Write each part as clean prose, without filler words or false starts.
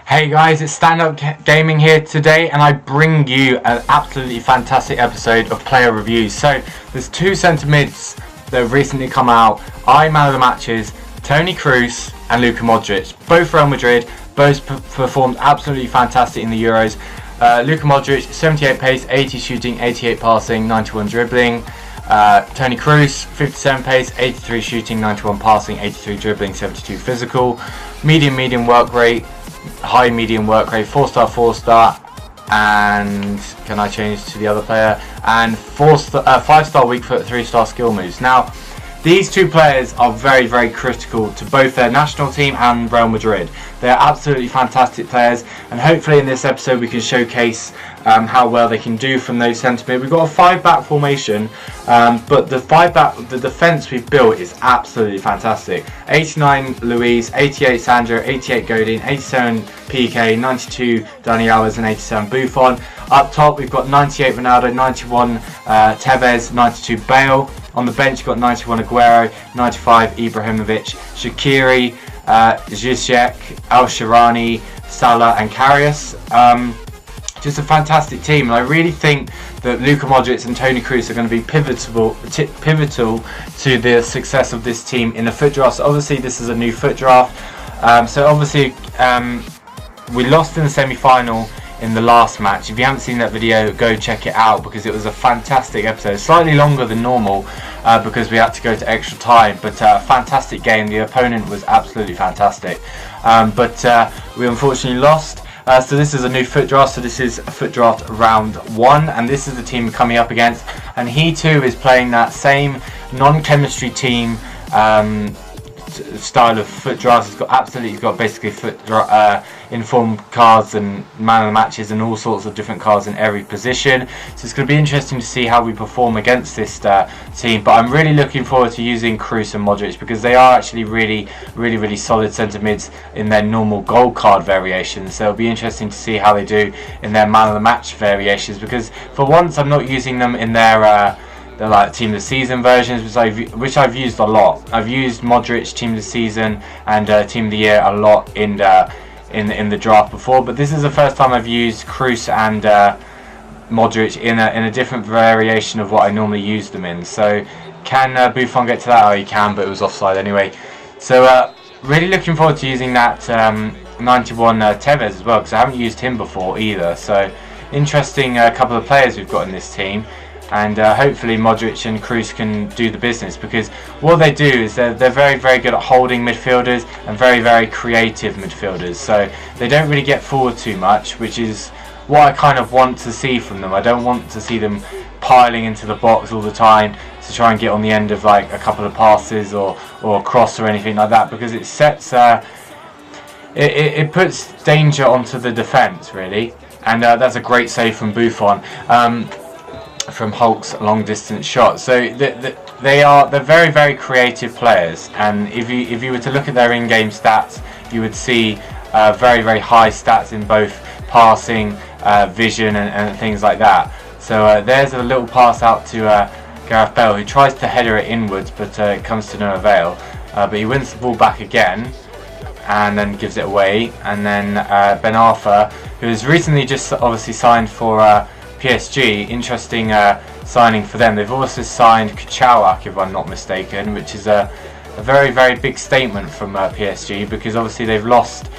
Hey guys, it's Stand Up Gaming here today, and I bring you an absolutely fantastic episode of player reviews. So there's two centre mids that have recently come out. Man of the matches, Toni Kroos and Luka Modric. Both Real Madrid, both performed absolutely fantastic in the Euros. Luka Modric, 78 pace, 80 shooting, 88 passing, 91 dribbling. Toni Kroos, 57 pace, 83 shooting, 91 passing, 83 dribbling, 72 physical. Medium work rate, high medium work rate, 4-star, and can I change to the other player? And 5-star weak foot, 3-star skill moves. Now, these two players are very critical to both their national team and Real Madrid. They're absolutely fantastic players, and hopefully in this episode we can showcase how well they can do from those centre mid. We've got a 5-back formation, but the defence we've built is absolutely fantastic. 89 Luis, 88 Sandro, 88 Godin, 87 PK, 92 Dani Alves and 87 Buffon. Up top we've got 98 Ronaldo, 91 Tevez, 92 Bale. On the bench you've got 91 Aguero, 95 Ibrahimovic, Shaqiri, Ziyech, El Shaarawy, Salah and Karius. Just a fantastic team, and I really think that Luka Modric and Toni Kroos are going to be pivotal to the success of this team in the FUT draft. So obviously this is a new FUT draft, so obviously we lost in the semi-final in the last match. If you haven't seen that video, go check it out because it was a fantastic episode, slightly longer than normal because we had to go to extra time, but a fantastic game. The opponent was absolutely fantastic, but we unfortunately lost. So this is a new FUT draft, so this is a FUT draft round 1, and this is the team coming up against, and he too is playing that same non-chemistry team style of FUT drafts. He's got basically informed cards and man of the matches and all sorts of different cards in every position. So it's going to be interesting to see how we perform against this team. But I'm really looking forward to using Kroos and Modric because they are actually really solid centre mids in their normal gold card variations. So it'll be interesting to see how they do in their man of the match variations, because for once I'm not using them in their they're like team of the season versions, which I've used a lot. I've used Modric team of the season and team of the year a lot in the draft before, but this is the first time I've used Kroos and Modric in a different variation of what I normally use them in. So can Buffon get to that? Oh, he can, but it was offside anyway. So really looking forward to using that 91 Tevez as well, because I haven't used him before either. So interesting couple of players we've got in this team. And hopefully Modric and Kroos can do the business, because what they do is they're very good at holding midfielders and very creative midfielders. So they don't really get forward too much, which is what I kind of want to see from them. I don't want to see them piling into the box all the time to try and get on the end of like a couple of passes or a cross or anything like that, because it sets it puts danger onto the defence really. And that's a great save from Buffon. From Hulk's long distance shot. So they're very creative players, and if you were to look at their in-game stats, you would see very high stats in both passing, vision and things like that. So there's a little pass out to Gareth Bale, who tries to header it inwards, but it comes to no avail. But he wins the ball back again and then gives it away. And then Ben Arthur, who has recently just obviously signed for PSG, interesting signing for them. They've also signed Kachawak, if I'm not mistaken, which is a very big statement from PSG, because obviously they've lost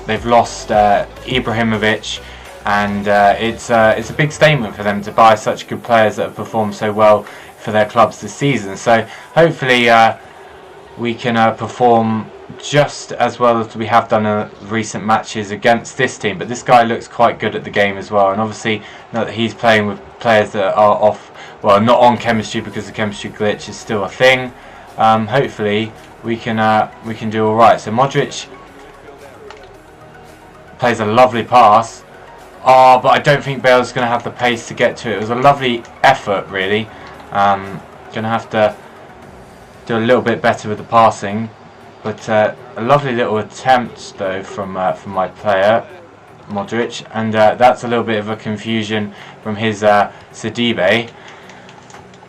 Ibrahimovic, and it's a big statement for them to buy such good players that have performed so well for their clubs this season. So hopefully we can perform just as well as we have done in recent matches against this team. But this guy looks quite good at the game as well, and obviously now that he's playing with players that are off, well, not on chemistry, because the chemistry glitch is still a thing, hopefully we can do alright. So Modric plays a lovely pass, but I don't think Bale's going to have the pace to get to it. It was a lovely effort really. Going to have to do a little bit better with the passing. But a lovely little attempt though from my player Modric, and that's a little bit of a confusion from his Sidibe.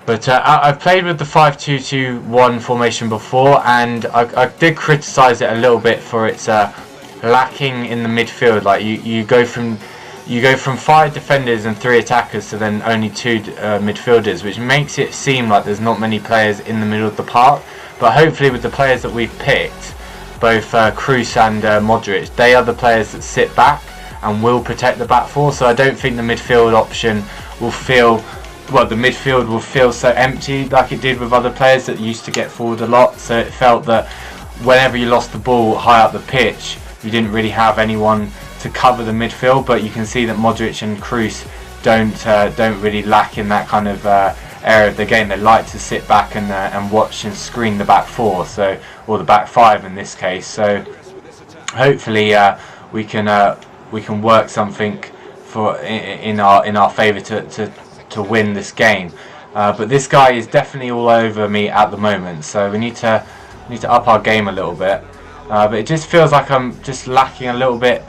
But I've played with the 5-2-2-1 formation before, and I did criticise it a little bit for its lacking in the midfield. Like you go from 5 defenders and 3 attackers to then only 2 midfielders, which makes it seem like there's not many players in the middle of the park. But hopefully with the players that we've picked, both KROOS and MODRIC, they are the players that sit back and will protect the back four. So I don't think the midfield option will feel, well, the midfield will feel so empty like it did with other players that used to get forward a lot. So it felt that whenever you lost the ball high up the pitch, you didn't really have anyone to cover the midfield. But you can see that MODRIC and KROOS don't really lack in that kind of area of the game. They like to sit back and watch and screen the back four, so, or the back five in this case. So hopefully we can work something for in our favour to win this game. But this guy is definitely all over me at the moment, so we need to up our game a little bit. But it just feels like I'm just lacking a little bit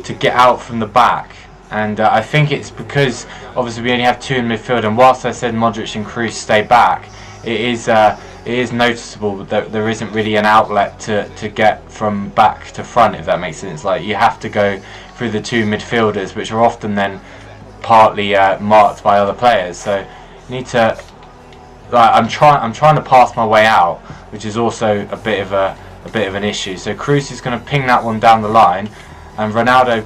to get out from the back, and I think it's because obviously we only have 2 in midfield, and whilst I said MODRIC and KROOS stay back, it is noticeable that there isn't really an outlet to get from back to front, if that makes sense. Like, you have to go through the 2 midfielders, which are often then partly marked by other players. So you need to, like, I'm trying to pass my way out, which is also a bit of an issue. So KROOS is going to ping that one down the line, and Ronaldo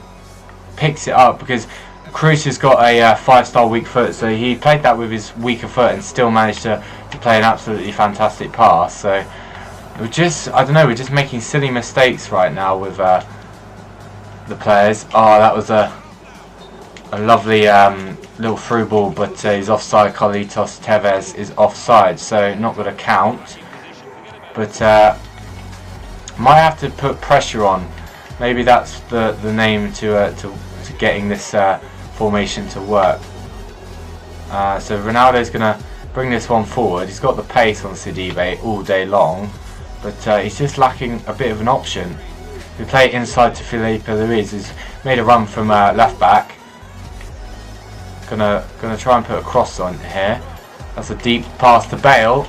picks it up because KROOS has got a 5-star weak foot, so he played that with his weaker foot and still managed to play an absolutely fantastic pass. So we're just, I don't know, we're just making silly mistakes right now with the players. Oh, that was a lovely little through ball, but he's offside. Carlitos Tevez is offside, so not going to count. But might have to put pressure on. Maybe that's the name to getting this formation to work. So Ronaldo's going to bring this one forward. He's got the pace on Sidibe all day long, but he's just lacking a bit of an option. We play it inside to Felipe Luis, who's made a run from left back. Gonna try and put a cross on here. That's a deep pass to Bale.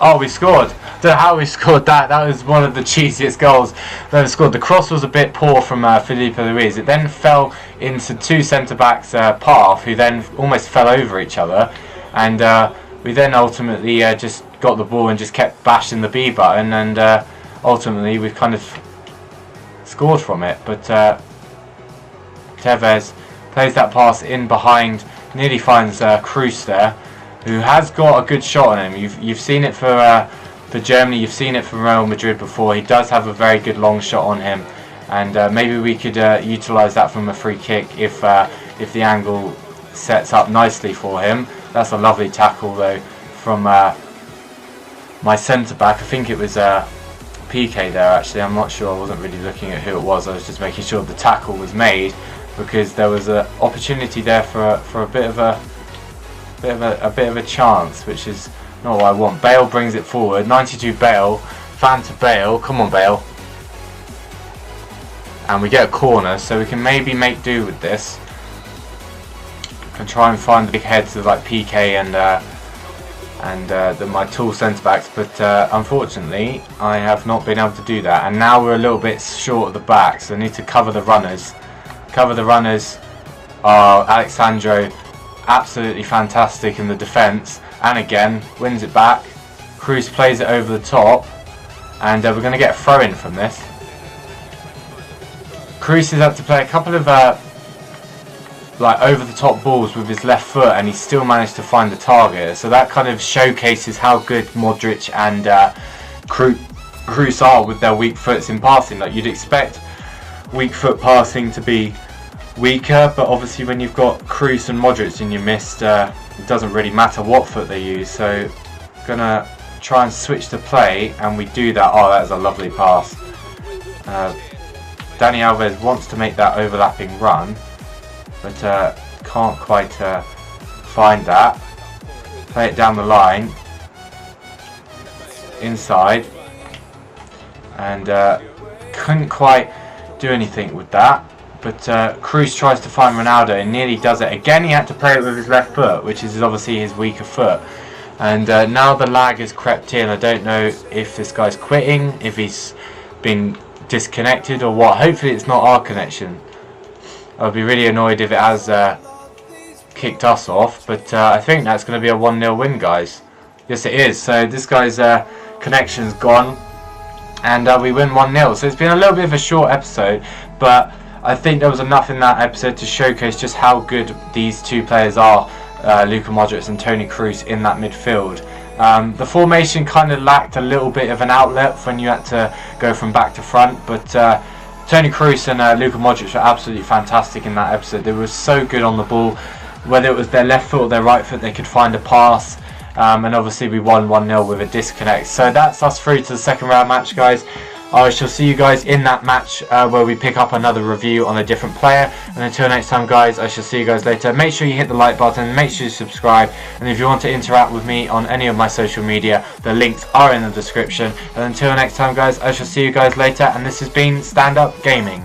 Oh, we scored. Don't know how we scored that. That was one of the cheesiest goals that was scored. The cross was a bit poor from Felipe Luis. It then fell into 2 centre-backs' path, who then almost fell over each other. And we then ultimately just got the ball and just kept bashing the B button. And ultimately we've kind of scored from it. But Tevez plays that pass in behind, nearly finds KROOS there, who has got a good shot on him. You've seen it for Germany, you've seen it for Real Madrid before. He does have a very good long shot on him, and maybe we could utilise that from a free kick if the angle sets up nicely for him. That's a lovely tackle though from my centre back. I think it was PK there actually. I'm not sure. I wasn't really looking at who it was. I was just making sure the tackle was made, because there was an opportunity there for a bit of a chance, which is not what I want. Bale brings it forward. 92 Bale, fan to Bale. Come on, Bale. And we get a corner, so we can maybe make do with this and try and find the big heads of like PK and my tall centre backs. But unfortunately, I have not been able to do that. And now we're a little bit short at the back, so I need to cover the runners. Cover the runners. Alexandro, absolutely fantastic in the defence, and again wins it back. KROOS plays it over the top, and we're going to get a throw in from this. KROOS has had to play a couple of like over the top balls with his left foot, and he still managed to find the target. So that kind of showcases how good MODRIC and KROOS are with their weak foots in passing. Like, you'd expect weak foot passing to be weaker, but obviously when you've got KROOS and MODRIC in your midst, it doesn't really matter what foot they use. So gonna try and switch to play, and we do that. Oh, that is a lovely pass. Dani Alves wants to make that overlapping run, but can't quite find that. Play it down the line inside, and couldn't quite do anything with that. But KROOS tries to find Ronaldo and nearly does it. Again, he had to play it with his left foot, which is obviously his weaker foot. And now the lag has crept in. I don't know if this guy's quitting, if he's been disconnected or what. Hopefully it's not our connection. I'll be really annoyed if it has kicked us off, but I think that's going to be a 1-0 win, guys. Yes, it is. So this guy's connection's gone, and we win 1-0. So it's been a little bit of a short episode, but I think there was enough in that episode to showcase just how good these two players are, Luka Modric and Toni Kroos, in that midfield. The formation kind of lacked a little bit of an outlet when you had to go from back to front, but Toni Kroos and Luka Modric were absolutely fantastic in that episode. They were so good on the ball. Whether it was their left foot or their right foot, they could find a pass. And obviously we won 1-0 with a disconnect. So that's us through to the second round match, guys. I shall see you guys in that match where we pick up another review on a different player. And until next time, guys, I shall see you guys later. Make sure you hit the like button, make sure you subscribe, and if you want to interact with me on any of my social media, the links are in the description. And until next time, guys, I shall see you guys later, and this has been Stand Up Gaming.